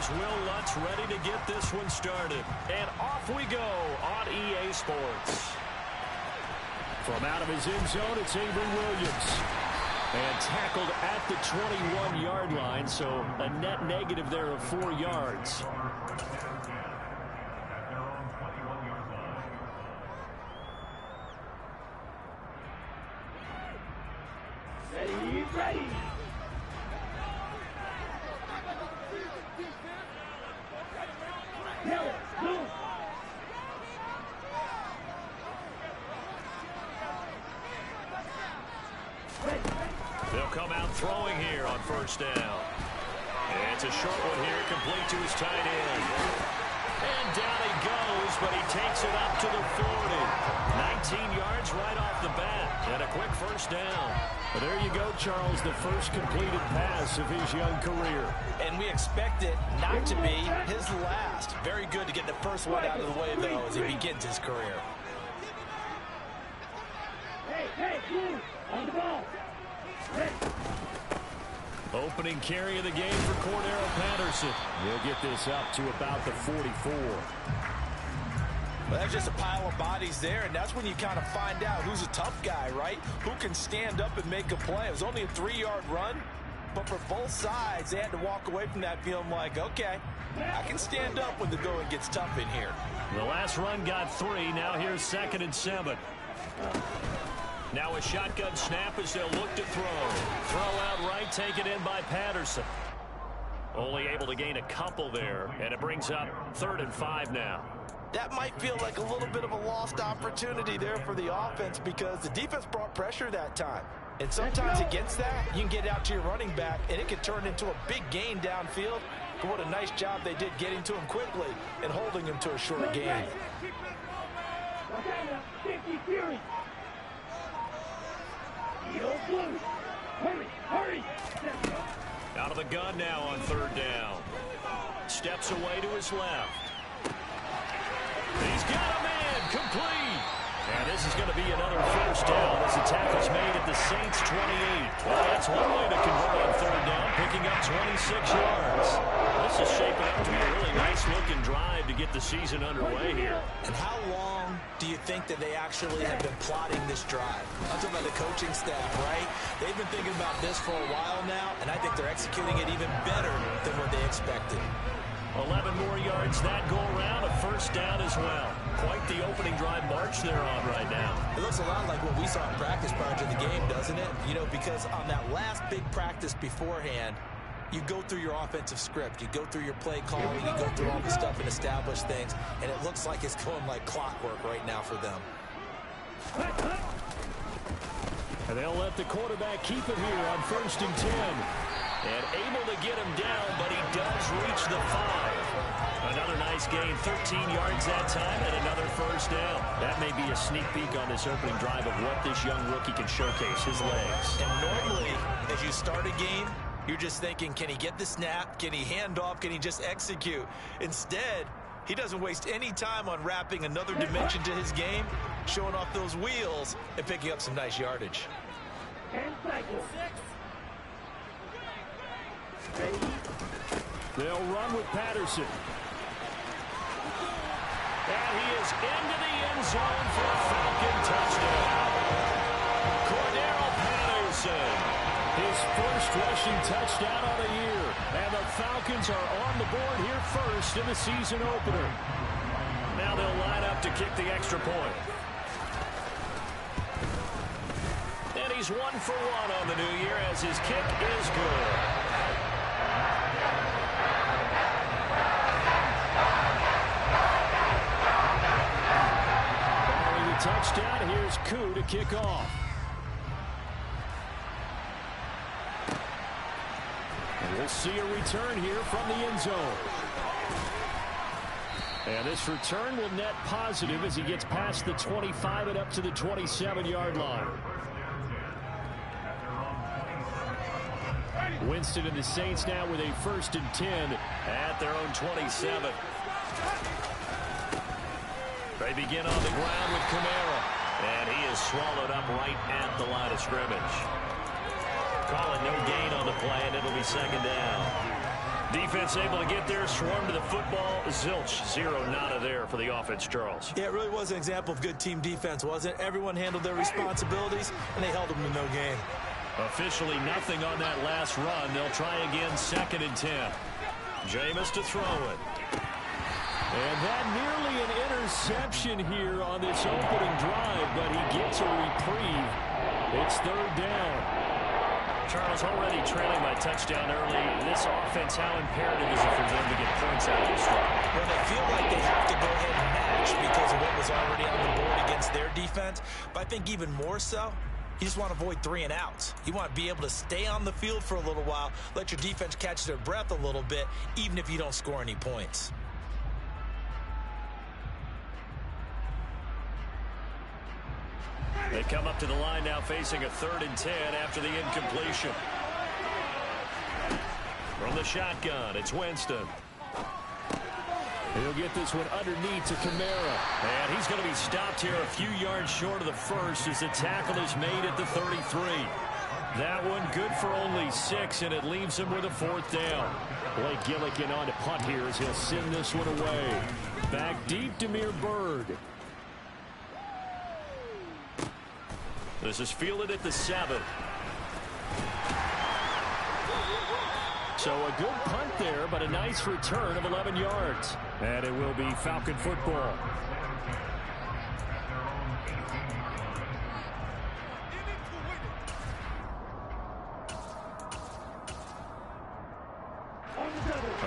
Here's Will Lutz ready to get this one started. And off we go on EA Sports. From out of his end zone, it's Avery Williams. And tackled at the 21-yard line, so a net negative there of 4 yards. Ready. They'll come out throwing here on first down. And it's a short one here, complete to his tight end. And down he goes, but he takes it up to the 40. 19 yards right off the bat. And a quick first down. Well, there you go, Charles, the first completed pass of his young career. And we expect it not to be his last. Very good to get the first one out of the way, though, as he begins his career. Hey, on the ball. Opening carry of the game for Cordero Patterson. He'll get this up to about the 44. Well, that's just a pile of bodies there, and that's when you kind of find out who's a tough guy, right? Who can stand up and make a play. It was only a 3-yard run, but for both sides, they had to walk away from that feeling like, okay, I can stand up when the going gets tough in here. The last run got 3. Now here's 2nd and 7. Now a shotgun snap as they'll look to throw. Throw out right, taken in by Patterson. Only able to gain a couple there, and it brings up 3rd and 5 now. That might feel like a little bit of a lost opportunity there for the offense because the defense brought pressure that time. And sometimes against that, you can get out to your running back, and it can turn into a big gain downfield. But what a nice job they did getting to him quickly and holding him to a short gain. Hurry. Out of the gun now on 3rd down. Steps away to his left. He's got a man complete. And this is going to be another first down as the tackle's made at the Saints 28. Well, that's one way to convert on 3rd down, picking up 26 yards. This is shaping up to be a really nice-looking drive to get the season underway here. And how long do you think that they actually have been plotting this drive? I'm talking about the coaching staff, right? They've been thinking about this for a while now, and I think they're executing it even better than what they expected. 11 more yards that go around, a first down as well. Quite the opening drive march they're on right now. It looks a lot like what we saw in practice prior to the game, doesn't it? You know, because on that last big practice beforehand, you go through your offensive script, you go through your play calling, you go through all the stuff and establish things, and it looks like it's going like clockwork right now for them. And they'll let the quarterback keep it here on 1st and 10. And able to get him down, but he does reach the 5. Another nice gain, 13 yards that time, and another first down. That may be a sneak peek on this opening drive of what this young rookie can showcase, his legs. And normally, as you start a game, you're just thinking, can he get the snap? Can he hand off? Can he just execute? Instead, he doesn't waste any time on wrapping another dimension to his game, showing off those wheels, and picking up some nice yardage. 10 seconds. They'll run with Patterson. And he is into the end zone for a Falcon touchdown. Cordero Patterson, his first rushing touchdown on the year. And the Falcons are on the board here first in the season opener. Now they'll line up to kick the extra point. And he's 1 for 1 on the new year as his kick is good. Touchdown. Here's Koo to kick off. And we'll see a return here from the end zone. And this return will net positive as he gets past the 25 and up to the 27-yard line. Winston and the Saints now with a 1st and 10 at their own 27. They begin on the ground with Kamara, and he is swallowed up right at the line of scrimmage. Call it no gain on the play, and it'll be 2nd down. Defense able to get there, swarm to the football. Zilch, zero, nada there for the offense, Charles. Yeah, it really was an example of good team defense, wasn't it? Everyone handled their responsibilities, and they held them to no gain. Officially nothing on that last run. They'll try again, 2nd and 10. Jameis to throw it. And that nearly an interception here on this opening drive, but he gets a reprieve. It's 3rd down. Charles, already trailing by touchdown early. This offense, how imperative is it for them to get points out of this drive? Well, they feel like they have to go ahead and match because of what was already on the board against their defense. But I think even more so, you just want to avoid 3 and outs. You want to be able to stay on the field for a little while, let your defense catch their breath a little bit, even if you don't score any points. They come up to the line now facing a 3rd and 10 after the incompletion. From the shotgun, it's Winston. He'll get this one underneath to Kamara. And he's going to be stopped here a few yards short of the first as the tackle is made at the 33. That one good for only 6, and it leaves him with a 4th down. Blake Gillikin on to punt here as he'll send this one away. Back deep, Damiere Byrd. This is fielded at the 7. So a good punt there, but a nice return of 11 yards. And it will be Falcon football.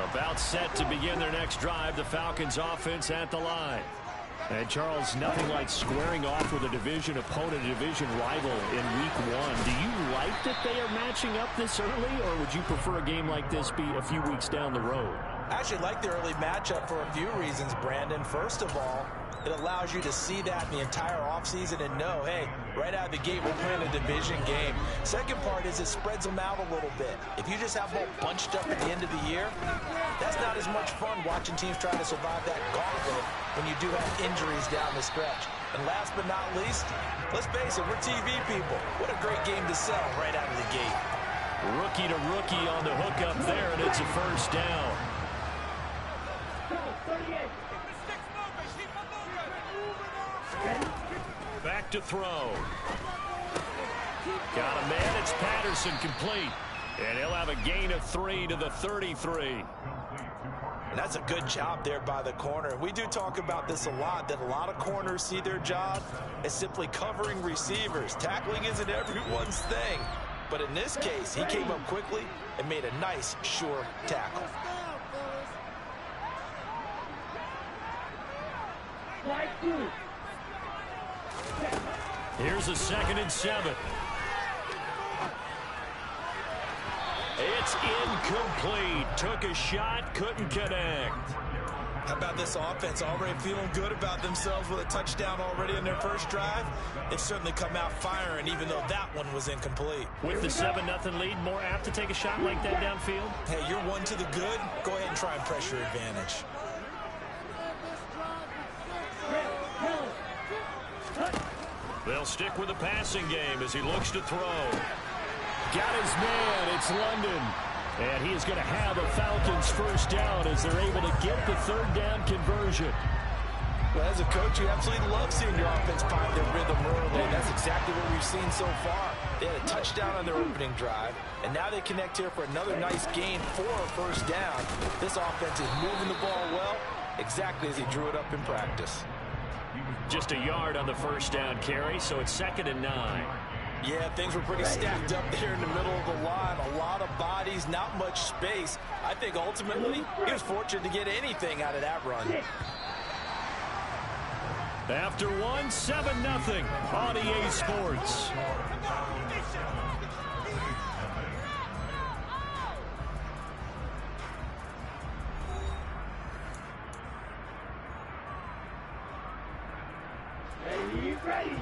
About set to begin their next drive, the Falcons offense at the line. And Charles, nothing like squaring off with a division opponent, a division rival in week 1. Do you like that they are matching up this early, or would you prefer a game like this be a few weeks down the road? I actually like the early matchup for a few reasons, Brandon. First of all, it allows you to see that in the entire offseason and know, hey, right out of the gate, we're playing a division game. Second part is it spreads them out a little bit. If you just have them all bunched up at the end of the year, that's not as much fun watching teams try to survive that gauntlet when you do have injuries down the stretch. And last but not least, let's face it, we're TV people. What a great game to sell right out of the gate. Rookie to rookie on the hook up there, and it's a 1st down. Back to throw. Got a man, it's Patterson, complete. And he'll have a gain of 3 to the 33. And that's a good job there by the corner. We do talk about this a lot, that a lot of corners see their job as simply covering receivers. Tackling isn't everyone's thing. But in this case, he came up quickly and made a nice, sure tackle. Here's a 2nd and 7. It's incomplete. Took a shot, couldn't connect. How about this offense already feeling good about themselves with a touchdown already in their first drive? They've certainly come out firing, even though that one was incomplete. With the 7-0 lead, more apt to take a shot like that downfield? Hey, you're one to the good. Go ahead and try and pressure advantage. They'll stick with the passing game as he looks to throw. Got his man. It's London. And he is going to have a Falcons 1st down as they're able to get the 3rd down conversion. Well, as a coach, you absolutely love seeing your offense find their rhythm early, and that's exactly what we've seen so far. They had a touchdown on their opening drive, and now they connect here for another nice gain for a 1st down. This offense is moving the ball well, exactly as he drew it up in practice. Just a yard on the 1st down carry, so it's 2nd and 9. Yeah, things were pretty stacked up there in the middle of the line. A lot of bodies, not much space. I think ultimately he was fortunate to get anything out of that run. After 7-0 on EA Sports. Ready.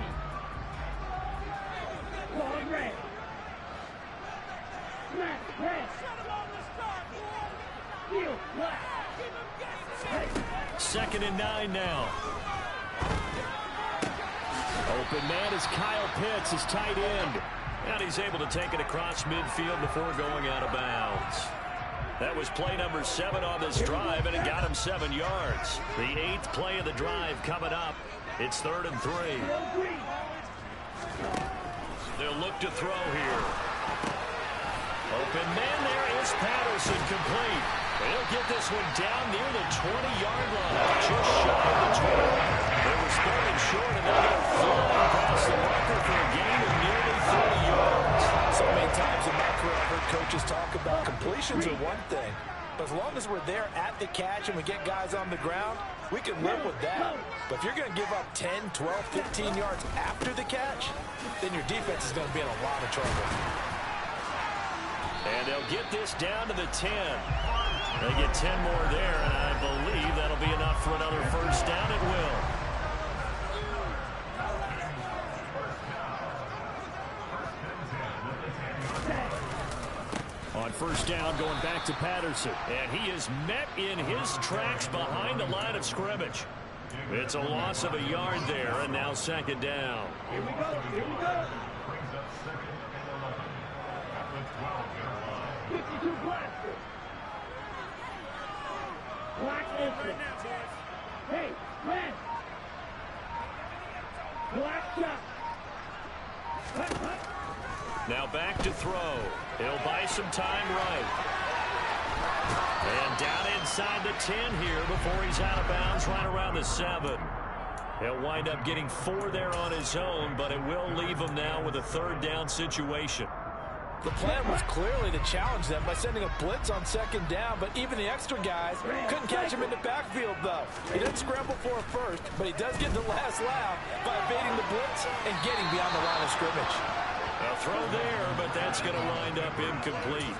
Ball red. Smash, press. Field, black. 2nd and 9 now. Open man is Kyle Pitts, his tight end. And he's able to take it across midfield before going out of bounds. That was play number 7 on this drive, and it got him 7 yards. The 8th play of the drive coming up. It's 3rd and 3. They'll look to throw here. Open man, there is Patterson, complete. They'll get this one down near the 20-yard line, just shy of the 20. They were starting short, and now they're flying past the marker for a gain of nearly 30 yards. So many times in my career, I've heard coaches talk about completions are one thing, but as long as we're there at the catch and we get guys on the ground, we can live with that. But if you're going to give up 10, 12, 15 yards after the catch, then your defense is going to be in a lot of trouble. And they'll get this down to the 10. They get 10 more there, and I believe that'll be enough for another first down. It will. On first down, going back to Patterson. And he is met in his tracks behind the line of scrimmage. It's a loss of a yard there, and now 2nd down. Here we go. Here we go. 52 blaster. Black instant. Hey, red. Black shot. Hut, hut. Now back to throw. He'll buy some time right. And down inside the 10 here before he's out of bounds right around the 7. He'll wind up getting 4 there on his own, but it will leave him now with a 3rd down situation. The plan was clearly to challenge them by sending a blitz on 2nd down, but even the extra guys couldn't catch him in the backfield, though. He didn't scramble for a first, but he does get the last laugh by evading the blitz and getting beyond the line of scrimmage. A throw there, but that's going to wind up incomplete.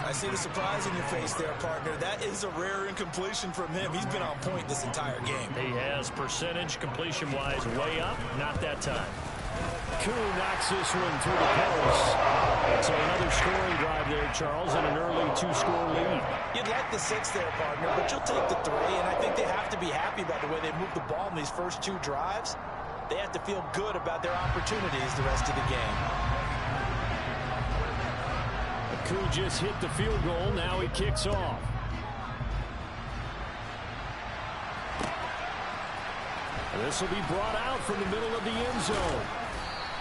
I see the surprise in your face there, partner. That is a rare incompletion from him. He's been on point this entire game. He has percentage completion-wise way up, not that time. Koo knocks this one through the post. So another scoring drive there, Charles, and an early 2-score lead. You'd like the 6 there, partner, but you'll take the 3, and I think they have to be happy about the way they moved the ball in these first 2 drives. They have to feel good about their opportunities the rest of the game. Koo just hit the field goal. Now he kicks off. This will be brought out from the middle of the end zone.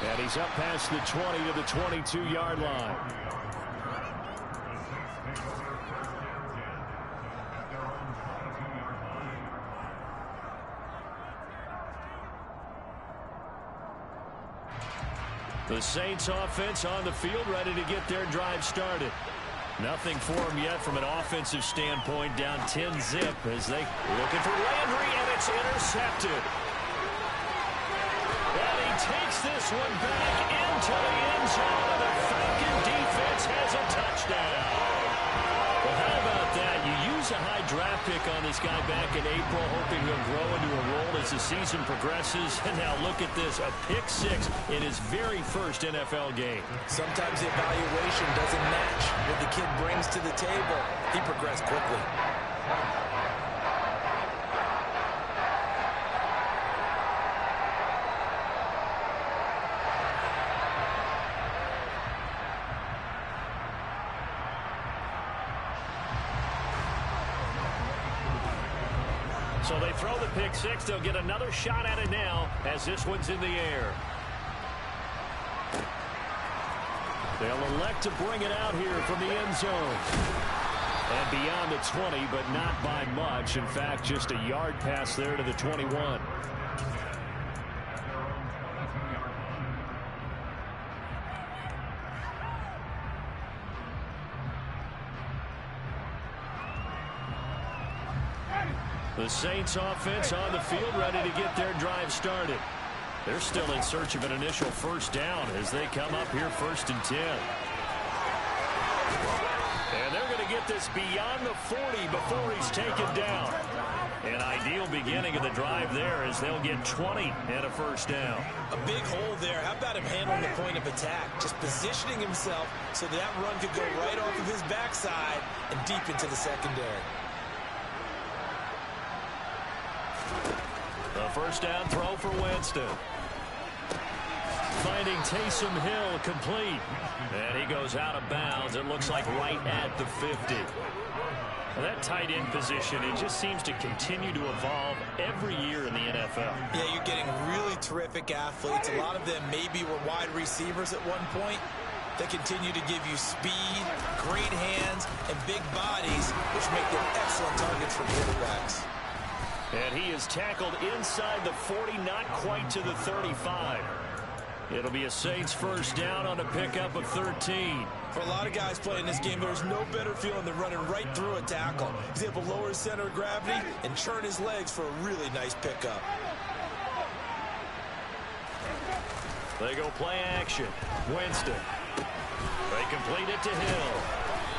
And he's up past the 20 to the 22-yard line. The Saints offense on the field, ready to get their drive started. Nothing for them yet from an offensive standpoint, down 10-zip as they looking for Landry, and it's intercepted. And he takes this one back into the end zone, and the Falcon defense has a touchdown. Well, how about that? You use a high draft pick on this guy back in April, hoping he'll grow into a role as the season progresses. And now look at this, a pick-6 in his very first NFL game. Sometimes the evaluation doesn't match what the kid brings to the table. He progressed quickly. So they throw the pick-6. They'll get another shot at it now as this one's in the air. They'll elect to bring it out here from the end zone. And beyond the 20, but not by much. In fact, just a yard pass there to the 21. The Saints offense on the field, ready to get their drive started. They're still in search of an initial first down as they come up here 1st and 10. And they're going to get this beyond the 40 before he's taken down. An ideal beginning of the drive there as they'll get 20 and a first down. A big hole there. How about him handling the point of attack? Just positioning himself so that run could go right off of his backside and deep into the secondary. The first down throw for Winston. Finding Taysom Hill complete. And he goes out of bounds. It looks like right at the 50. Well, that tight end position, it just seems to continue to evolve every year in the NFL. Yeah, you're getting really terrific athletes. A lot of them maybe were wide receivers at one point. They continue to give you speed, great hands, and big bodies, which make them excellent targets for quarterbacks. And he is tackled inside the 40, not quite to the 35. It'll be a Saints first down on a pickup of 13. For a lot of guys playing this game, there's no better feeling than running right through a tackle. He's able to lower his center of gravity and churn his legs for a really nice pickup. They go play action. Winston. They complete it to Hill.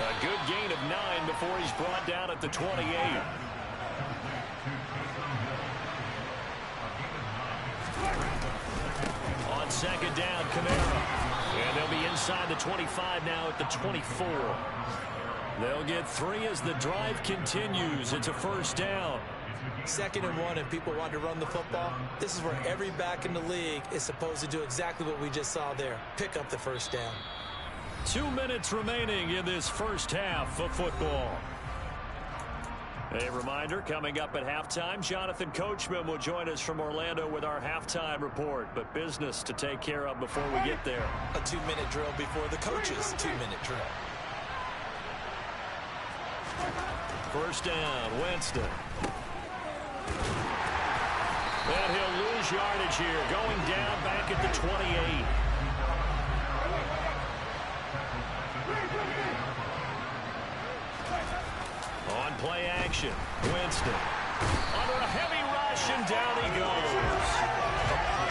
A good gain of 9 before he's brought down at the 28. On second down, Kamara. And they'll be inside the 25 now at the 24. They'll get 3 as the drive continues. It's a first down. 2nd and 1, and people want to run the football. This is where every back in the league is supposed to do exactly what we just saw there. Pick up the first down. 2 minutes remaining in this first half of football. A reminder, coming up at halftime, Jonathan Coachman will join us from Orlando with our halftime report. But business to take care of before we get there. A 2-minute drill before the coach's 2-minute drill. First down, Winston. And he'll lose yardage here, going down back at the 28. On play action, Winston. Under a heavy rush, and down he goes.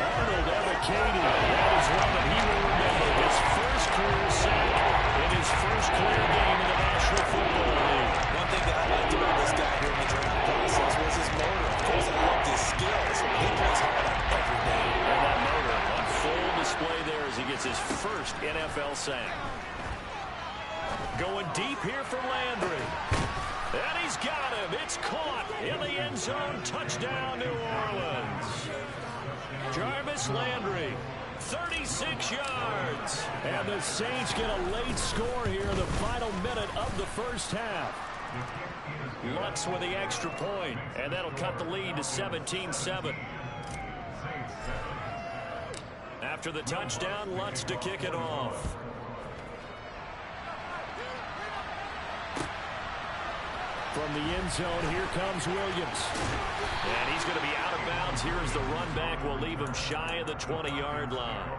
Arnold Ebiketie, that is one that he will remember. His first career sack in his first career game in the National Football League. One thing that I liked about this guy during the draft process was his motor. Of course, I loved his skills. He plays hard on every day. And that motor on full display there as he gets his first NFL sack. Going deep here for Landry. And he's got him. It's caught in the end zone. Touchdown, New Orleans. Jarvis Landry, 36 yards. And the Saints get a late score here in the final minute of the first half. Lutz with the extra point, and that'll cut the lead to 17-7. After the touchdown, Lutz to kick it off. From the end zone, here comes Williams. And he's going to be out of bounds here as the run back will leave him shy of the 20-yard line.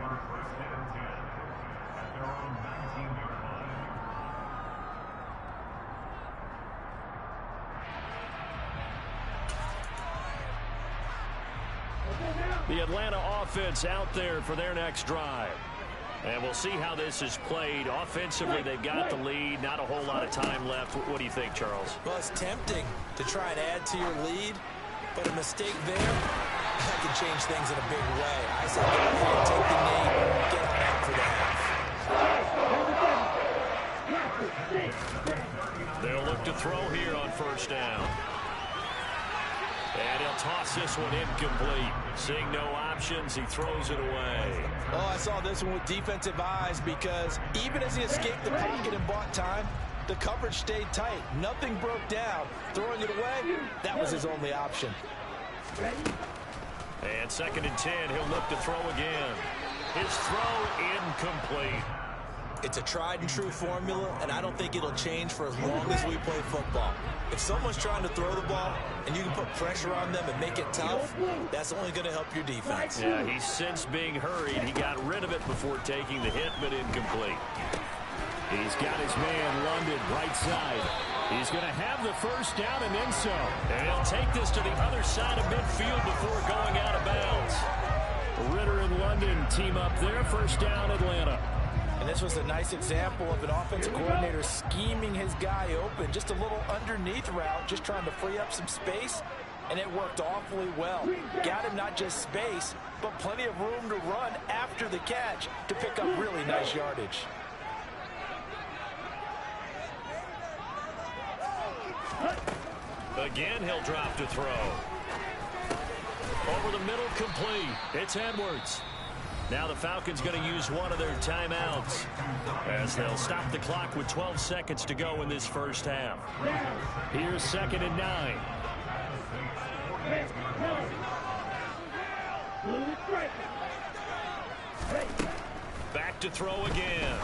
The Atlanta offense out there for their next drive. And we'll see how this is played. Offensively, they've got the lead. Not a whole lot of time left. What do you think, Charles? Well, it's tempting to try and add to your lead, but a mistake there, that can change things in a big way. I say go ahead, take the knee, get on out for the half. They'll look to throw here on first down. And he'll toss this one incomplete. Seeing no options, he throws it away. Oh, I saw this one with defensive eyes because even as he escaped the pocket and bought time, the coverage stayed tight. Nothing broke down. Throwing it away, that was his only option. And 2nd and 10, he'll look to throw again. His throw incomplete. It's a tried and true formula, and I don't think it'll change for as long as we play football. If someone's trying to throw the ball and you can put pressure on them and make it tough, that's only going to help your defense. Yeah, he's since being hurried. He got rid of it before taking the hit, but incomplete. He's got his man London right side. He's going to have the first down and then so. And he'll take this to the other side of midfield before going out of bounds. Ritter and London team up there. First down, Atlanta. And this was a nice example of an offensive coordinator scheming his guy open. Just a little underneath route, just trying to free up some space, and it worked awfully well. Got him not just space, but plenty of room to run after the catch to pick up really nice yardage. Again, he'll drop to throw. Over the middle, complete. It's Edwards. Now the Falcons going to use one of their timeouts as they'll stop the clock with 12 seconds to go in this first half. Here's 2nd and 9. Back to throw again.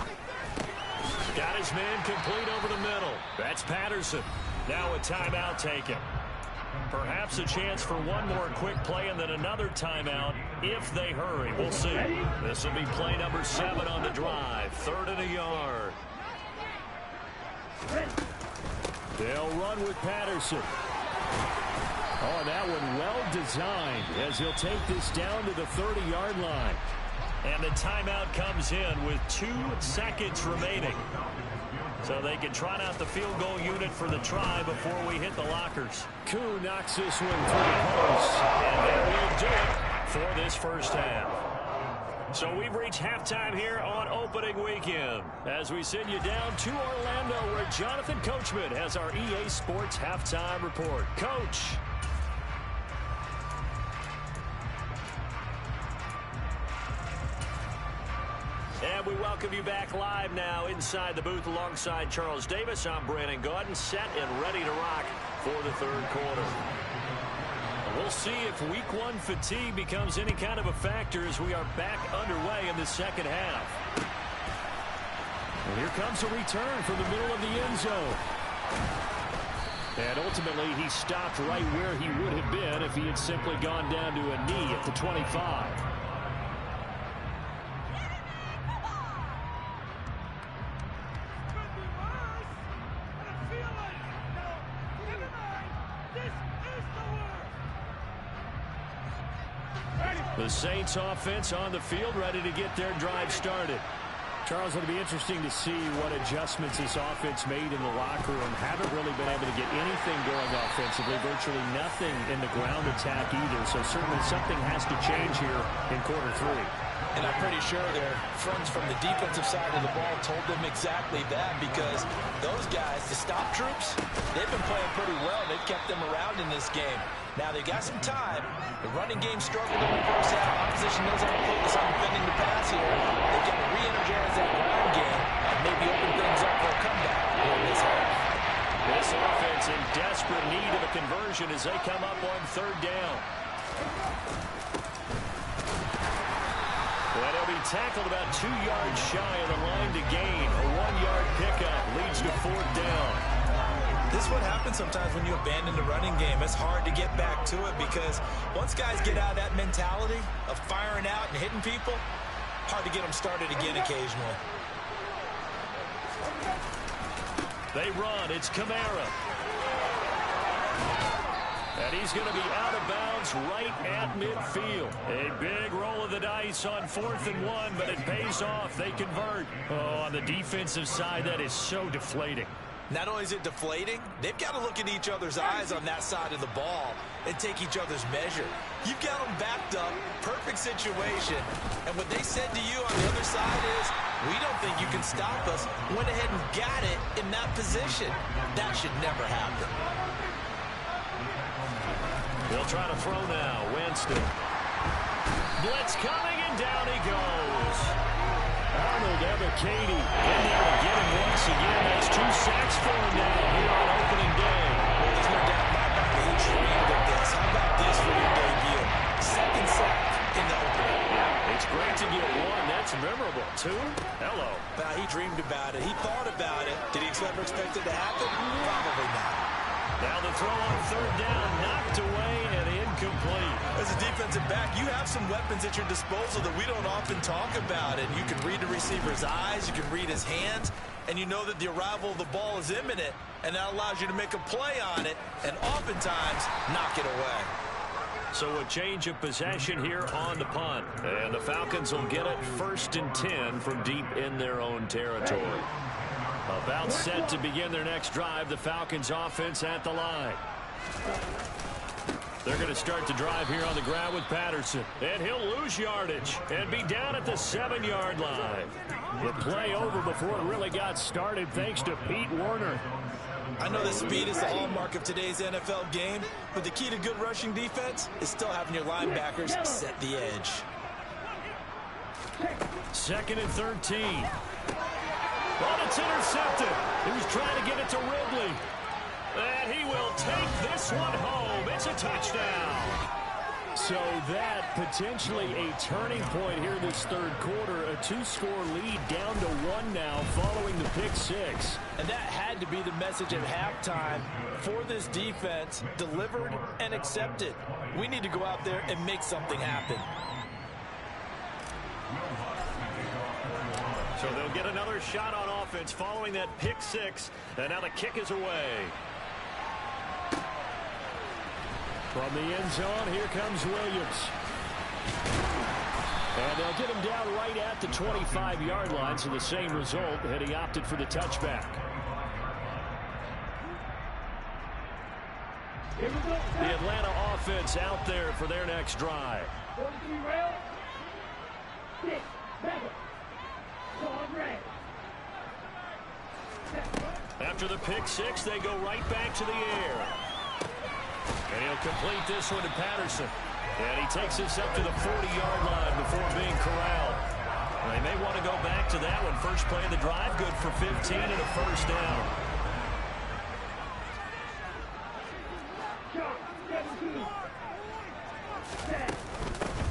Got his man complete over the middle. That's Patterson. Now a timeout taken. Perhaps a chance for one more quick play and then another timeout if they hurry. We'll see. This will be play number 7 on the drive. 3rd and a yard. They'll run with Patterson. Oh, that one well designed as he'll take this down to the 30-yard line. And the timeout comes in with 2 seconds remaining. So they can trot out the field goal unit for the try before we hit the lockers. Koo knocks this one through the post. And that will do it for this first half. So we've reached halftime here on opening weekend as we send you down to Orlando where Jonathan Coachman has our EA Sports halftime report. Coach. And we welcome you back live now inside the booth alongside Charles Davis. I'm Brandon Gaudin, set and ready to rock for the 3rd quarter. We'll see if week 1 fatigue becomes any kind of a factor as we are back underway in the 2nd half. And here comes a return from the middle of the end zone. And ultimately he stopped right where he would have been if he had simply gone down to a knee at the 25. The Saints offense on the field ready to get their drive started. Charles, it'll be interesting to see what adjustments this offense made in the locker room. Haven't really been able to get anything going offensively. Virtually nothing in the ground attack either. So certainly something has to change here in quarter 3. And I'm pretty sure their friends from the defensive side of the ball told them exactly that because those guys, the stop troops, they've been playing pretty well. They've kept them around in this game. Now they've got some time. The running game struggled in the first half. Opposition knows how to focus on defending the pass here. They've got to re-energize that ground game and maybe open things up for a comeback in this half. This offense in desperate need of a conversion as they come up on 3rd down. Well, he'll be tackled about 2 yards shy of the line to gain. A 1-yard pickup leads to 4th down. This is what happens sometimes when you abandon the running game. It's hard to get back to it because once guys get out of that mentality of firing out and hitting people, hard to get them started again occasionally. They run. It's Kamara. And he's going to be out of bounds right at midfield. A big roll of the dice on 4th and 1, but it pays off. They convert. Oh, on the defensive side, that is so deflating. Not only is it deflating, they've got to look in each other's eyes on that side of the ball and take each other's measure. You've got them backed up, perfect situation, and what they said to you on the other side is, we don't think you can stop us. Went ahead and got it in that position. That should never happen. They'll try to throw now. Winston. Blitz coming, and down he goes. Arnold Ebiketie in there to get him once again. That's 2 sacks for him now here on opening day. Well, there's no doubt about it. He dreamed of this. How about this for your debut? 2nd sack in the opening. Yeah, it's great to get 1. That's memorable. 2? Hello. He dreamed about it. He thought about it. Did he ever expect it to happen? Probably not. Now the throw on 3rd down, knocked away and incomplete. As a defensive back, you have some weapons at your disposal that we don't often talk about. And you can read the receiver's eyes, you can read his hands, and you know that the arrival of the ball is imminent, and that allows you to make a play on it and oftentimes knock it away. So a change of possession here on the punt. And the Falcons will get it 1st and 10 from deep in their own territory. About set to begin their next drive, the Falcons offense at the line. They're going to start the drive here on the ground with Patterson. And he'll lose yardage and be down at the 7-yard line. The play over before it really got started thanks to Pete Werner. I know that speed is the hallmark of today's NFL game, but the key to good rushing defense is still having your linebackers set the edge. 2nd and 13. But it's intercepted. He was trying to get it to Ridley. And he will take this one home. It's a touchdown. So that potentially a turning point here this third quarter. A 2-score lead down to 1 now following the pick 6. And that had to be the message at halftime for this defense. Delivered and accepted. We need to go out there and make something happen. So they'll get another shot on offense following that pick 6. And now the kick is away. From the end zone, here comes Williams. And they'll get him down right at the 25-yard line, so the same result, and he opted for the touchback. The Atlanta offense out there for their next drive. After the pick 6, they go right back to the air. And he'll complete this one to Patterson. And he takes this up to the 40-yard line before being corralled. They may want to go back to that one. First play of the drive, good for 15 and a first down.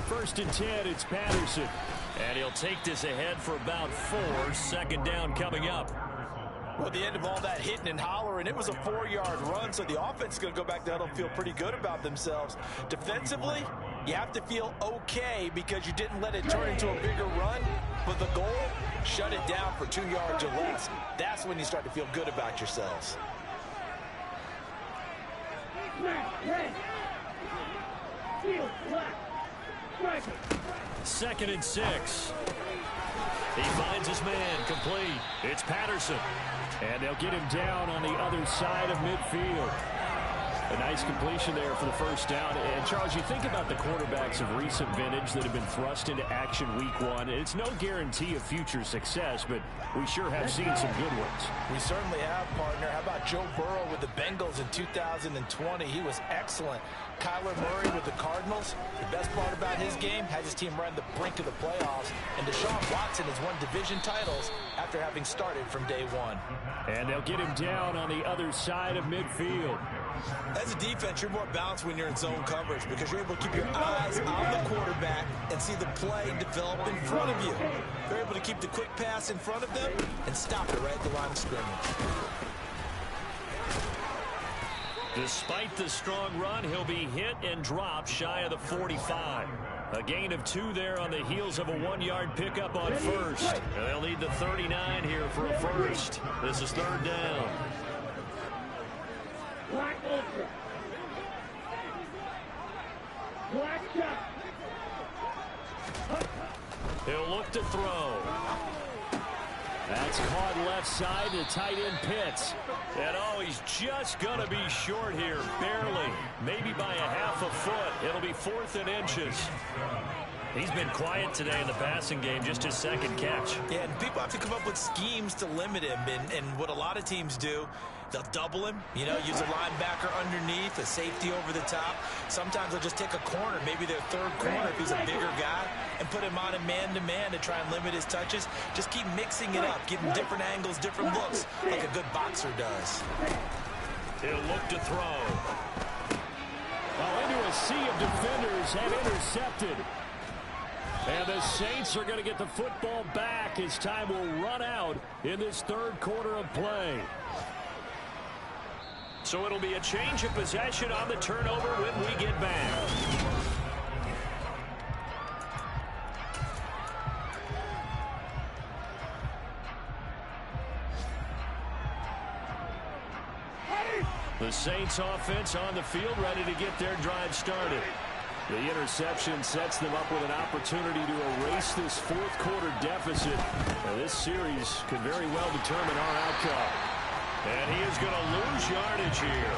First and 10, it's Patterson. And he'll take this ahead for about 4. 2nd down coming up. Well, at the end of all that hitting and hollering, it was a 4-yard run, so the offense is going to go back there and feel pretty good about themselves. Defensively, you have to feel okay because you didn't let it turn into a bigger run, but the goal, shut it down for 2 yards or less. That's when you start to feel good about yourselves. 2nd and 6. He finds his man, complete. It's Patterson. And they'll get him down on the other side of midfield. A nice completion there for the first down. And, Charles, you think about the quarterbacks of recent vintage that have been thrust into action week 1. It's no guarantee of future success, but we sure have seen some good ones. We certainly have, partner. How about Joe Burrow with the Bengals in 2020? He was excellent. Kyler Murray with the Cardinals. The best part about his game, had his team right on the brink of the playoffs. And Deshaun Watson has won division titles after having started from day 1. And they'll get him down on the other side of midfield. As a defense, you're more balanced when you're in zone coverage because you're able to keep your eyes on the quarterback and see the play develop in front of you. You're able to keep the quick pass in front of them and stop it right at the line of scrimmage. Despite the strong run, he'll be hit and dropped shy of the 45. A gain of 2 there on the heels of a 1-yard pickup on first. And they'll need the 39 here for a first. This is 3rd down. Black Ultra. Black Shot. He'll look to throw. That's caught left side to tight end Pitts. And oh, he's just going to be short here, barely. Maybe by a half a foot. It'll be 4th and inches. He's been quiet today in the passing game, just his 2nd catch. Yeah, and people have to come up with schemes to limit him. And what a lot of teams do, they'll double him, you know, use a linebacker underneath, a safety over the top. Sometimes they'll just take a corner, maybe their 3rd corner if he's a bigger guy, and put him on a man-to-man to try and limit his touches. Just keep mixing it up, give him different angles, different looks, like a good boxer does. He'll look to throw. Well, into a sea of defenders and intercepted. And the Saints are going to get the football back as time will run out in this 3rd quarter of play. So it'll be a change of possession on the turnover when we get back. The Saints offense on the field ready to get their drive started. The interception sets them up with an opportunity to erase this 4th quarter deficit. Now, this series could very well determine our outcome. And he is going to lose yardage here.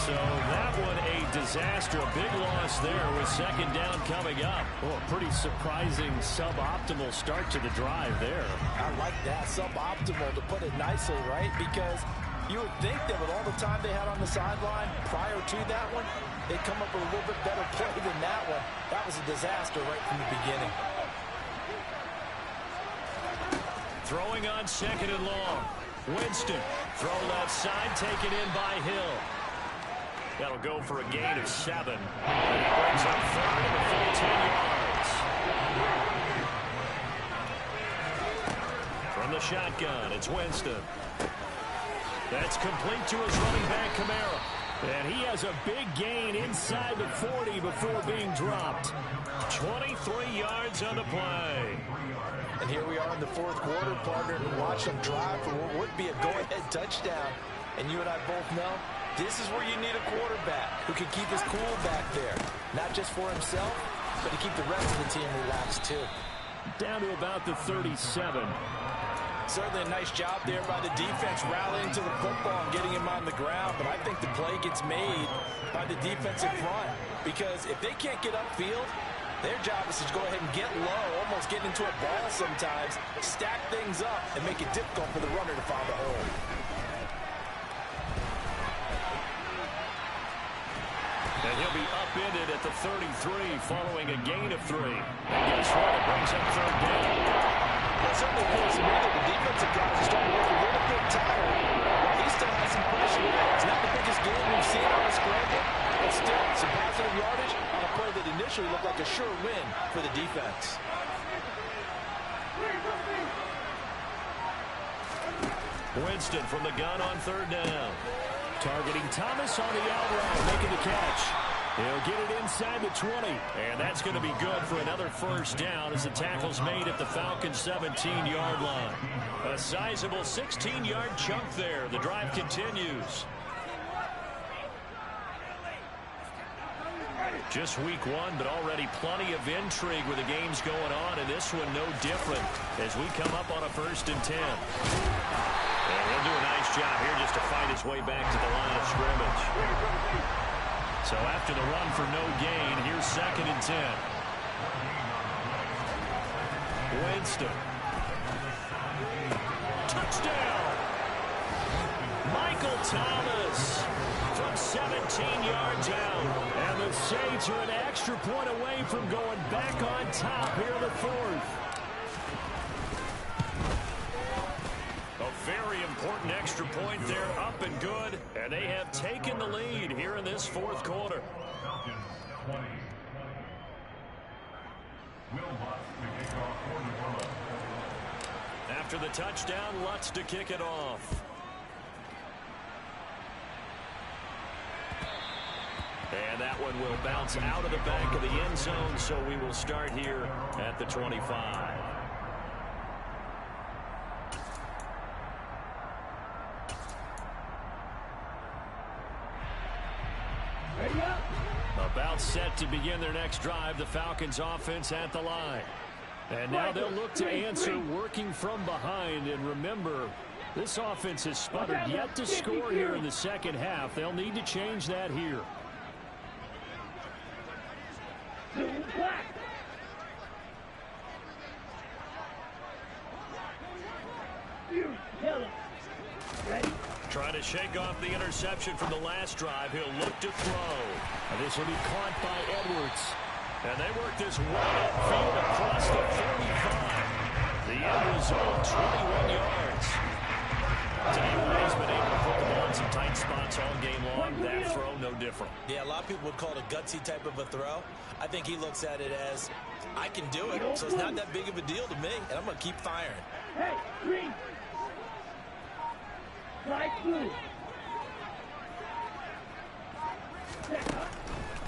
So that one a disaster. A big loss there with 2nd down coming up. Oh, a pretty surprising suboptimal start to the drive there. I like that, suboptimal, to put it nicely, right? Because you would think that with all the time they had on the sideline prior to that one, they'd come up with a little bit better play than that one. That was a disaster right from the beginning. Throwing on second and long. Winston, throw left side, taken in by Hill. That'll go for a gain of 7. And he brings up third at the full 10 yards. From the shotgun, it's Winston. That's complete to his running back, Kamara. And he has a big gain inside the 40 before being dropped. 23 yards on the play. And here we are in the fourth quarter, partner, and watch them drive for what would be a go-ahead touchdown. And you and I both know this is where you need a quarterback who can keep his cool back there. Not just for himself, but to keep the rest of the team relaxed too. Down to about the 37. Certainly a nice job there by the defense rallying to the football and getting him on the ground. But I think the play gets made by the defensive front. Because if they can't get upfield, their job is to go ahead and get low, almost get into a ball sometimes, stack things up, and make it difficult for the runner to find a hole. And he'll be upended at the 33 following a gain of 3. And guess what? It brings up third down. Well, certainly appears to me that the defensive guys are starting to work a little bit tighter. While he still has some pressure, it's not the biggest game we've seen on a scramble, but still some positive yardage on a play that initially looked like a sure win for the defense. Winston from the gun on third down. Targeting Thomas on the out route, making the catch. He'll get it inside the 20. And that's going to be good for another first down as the tackle's made at the Falcons' 17-yard line. A sizable 16-yard chunk there. The drive continues. Just week 1, but already plenty of intrigue with the games going on, and this one no different as we come up on a 1st and 10. And he'll do a nice job here just to fight his way back to the line of scrimmage. So after the run for no gain, here's 2nd and 10. Winston. Touchdown! Michael Thomas from 17 yards out. And the Saints are an extra point away from going back on top here in the 4th. A very important extra point there, up and good. And they have taken the lead here in this 4th quarter. After the touchdown, Lutz to kick it off. And that one will bounce out of the back of the end zone, so we will start here at the 25. About set to begin their next drive, the Falcons offense at the line. And now they'll look to answer working from behind. And remember, this offense has sputtered yet to score here in the second half. They'll need to change that here. Trying to shake off the interception from the last drive. He'll look to throw. And this will be caught by Edwards. And they work this way upfield across the 45. The end result, 21 yards. I'll tell you what, he's been able to put the ball in some tight spots all game long. That throw, no different. Yeah, a lot of people would call it a gutsy type of a throw. I think he looks at it as, I can do it, so it's not that big of a deal to me, and I'm going to keep firing. Hey, green. Light blue.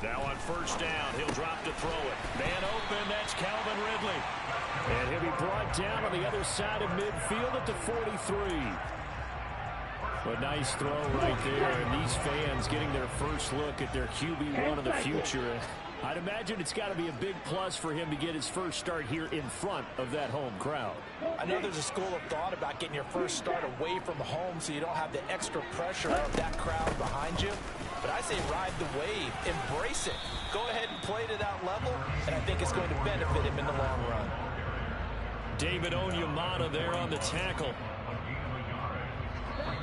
Now on first down, he'll drop to throw it. Man open, that's Calvin Ridley. And he'll be brought down on the other side of midfield at the 43. A nice throw right there, and these fans getting their first look at their QB1 of the future. I'd imagine it's got to be a big plus for him to get his first start here in front of that home crowd. I know there's a school of thought about getting your first start away from home so you don't have the extra pressure of that crowd behind you. But I say ride the wave, embrace it. Go ahead and play to that level, and I think it's going to benefit him in the long run. David Onyemata there on the tackle.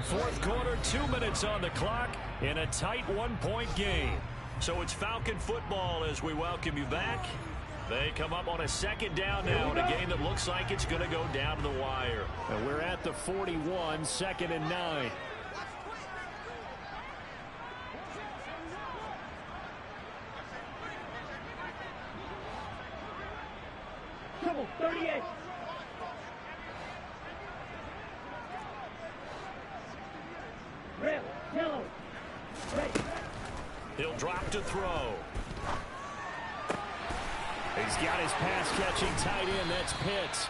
Fourth quarter, 2 minutes on the clock in a tight one-point game. So it's Falcon football as we welcome you back They come up on a second down now in a game that looks like it's going to go down to the wire. And we're at the 41, 2nd and 9. Trouble, 38. Red, yellow, red. He'll drop to throw. He's got his pass-catching tight end. That's Pitts.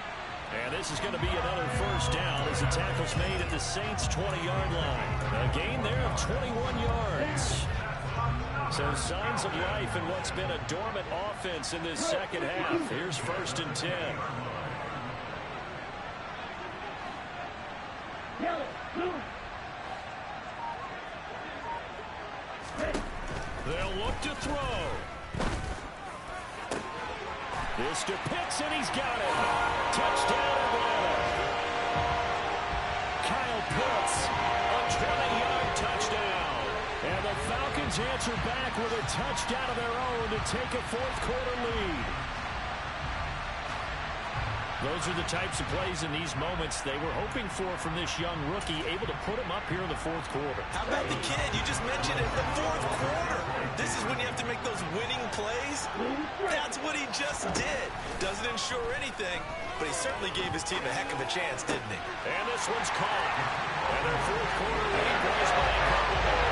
And this is going to be another first down as the tackle's made at the Saints' 20-yard line. A gain there of 21 yards. So signs of life in what's been a dormant offense in this second half. Here's 1st and 10. Yellow, blue. Red. They'll look to throw. This to Pitts, and he's got it. Touchdown, Atlanta. Kyle Pitts, a 20-yard touchdown. And the Falcons answer back with a touchdown of their own to take a fourth-quarter lead. Those are the types of plays in these moments they were hoping for from this young rookie, able to put him up here in the fourth quarter. How about the kid? You just mentioned it, the fourth quarter. This is when you have to make those winning plays. That's what he just did. Doesn't ensure anything, but he certainly gave his team a heck of a chance, didn't he? And this one's caught. And their fourth quarter lead goes by a couple more.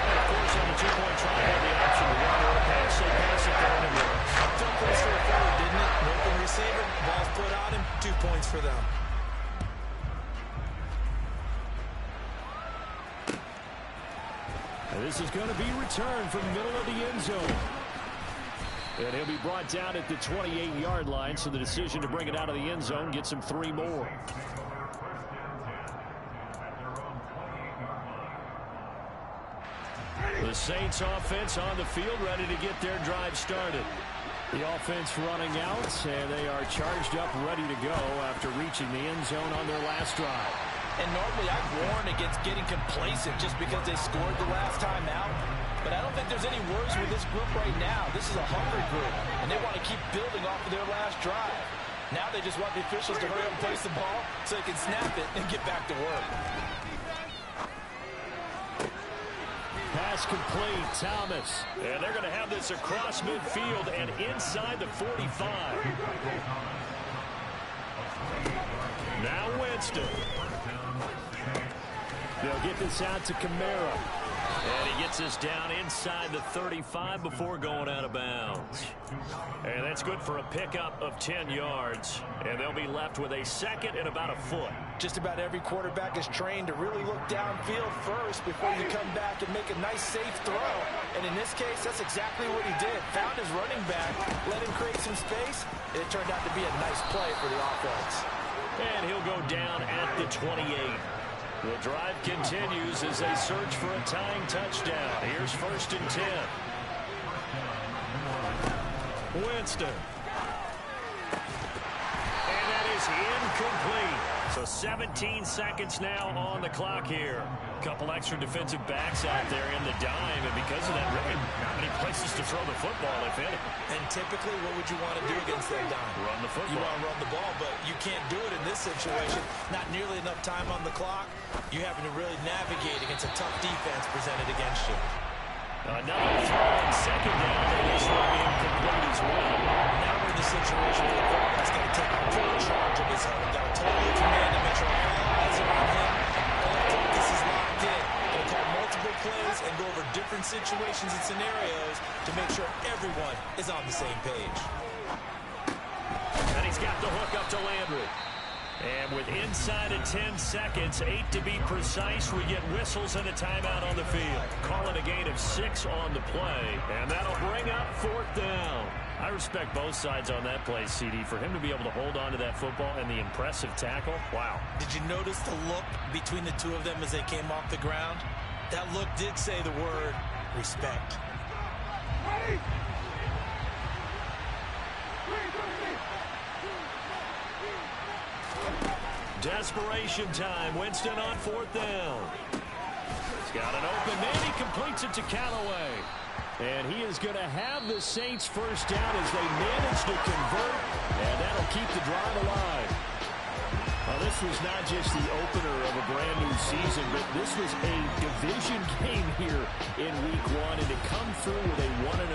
And of course, on the two-point try, they had the option to run or pass. They pass it down and works. Felt pretty straightforward, didn't it? An open receiver, ball's put on him, 2 points for them. And this is going to be returned from the middle of the end zone. And he'll be brought down at the 28-yard line, so the decision to bring it out of the end zone gets him 3 more. The Saints offense on the field, ready to get their drive started. The offense running out, and they are charged up, ready to go after reaching the end zone on their last drive. And normally I'd warn against getting complacent just because they scored the last time out. But I don't think there's any worries with this group right now. This is a hungry group, and they want to keep building off of their last drive. Now they just want the officials to hurry up and place the ball so they can snap it and get back to work. Pass complete, Thomas. And they're going to have this across midfield and inside the 45. Now Winston. They'll get this out to Kamara. And he gets us down inside the 35 before going out of bounds. And that's good for a pickup of 10 yards. And they'll be left with a second and about a foot. Just about every quarterback is trained to really look downfield first before you come back and make a nice, safe throw. And in this case, that's exactly what he did. Found his running back, let him create some space. It turned out to be a nice play for the offense. And he'll go down at the 28. The drive continues as they search for a tying touchdown. Here's 1st and 10. Winston. And that is incomplete. So 17 seconds now on the clock here. A couple extra defensive backs out there in the dime, and because of that, really not many places to throw the football, if any. And typically, what would you want to do against that dime? Run the football. You want to run the ball, but you can't do it in this situation. Not nearly enough time on the clock. You're having to really navigate against a tough defense presented against you. Another throw on second down, and this will be incomplete as well. Now we're in the situation where the quarterback's got to take full charge of his health. Got to totally command and make sure all eyes are on him. All focus is locked in. Going to call multiple plays and go over different situations and scenarios to make sure everyone is on the same page. And he's got the hook up to Landry. And with inside of 10 seconds, 8 to be precise, we get whistles and a timeout on the field. Call it a gain of 6 on the play, and that'll bring up 4th down. I respect both sides on that play, CD. For him to be able to hold on to that football and the impressive tackle, wow. Did you notice the look between the two of them as they came off the ground? That look did say the word respect. Desperation time. Winston on 4th down. He's got an open man. He completes it to Callaway. And he is going to have the Saints first down as they manage to convert, and that'll keep the drive alive. Well, this was not just the opener of a brand new season, but this was a division game here in week one, and to come through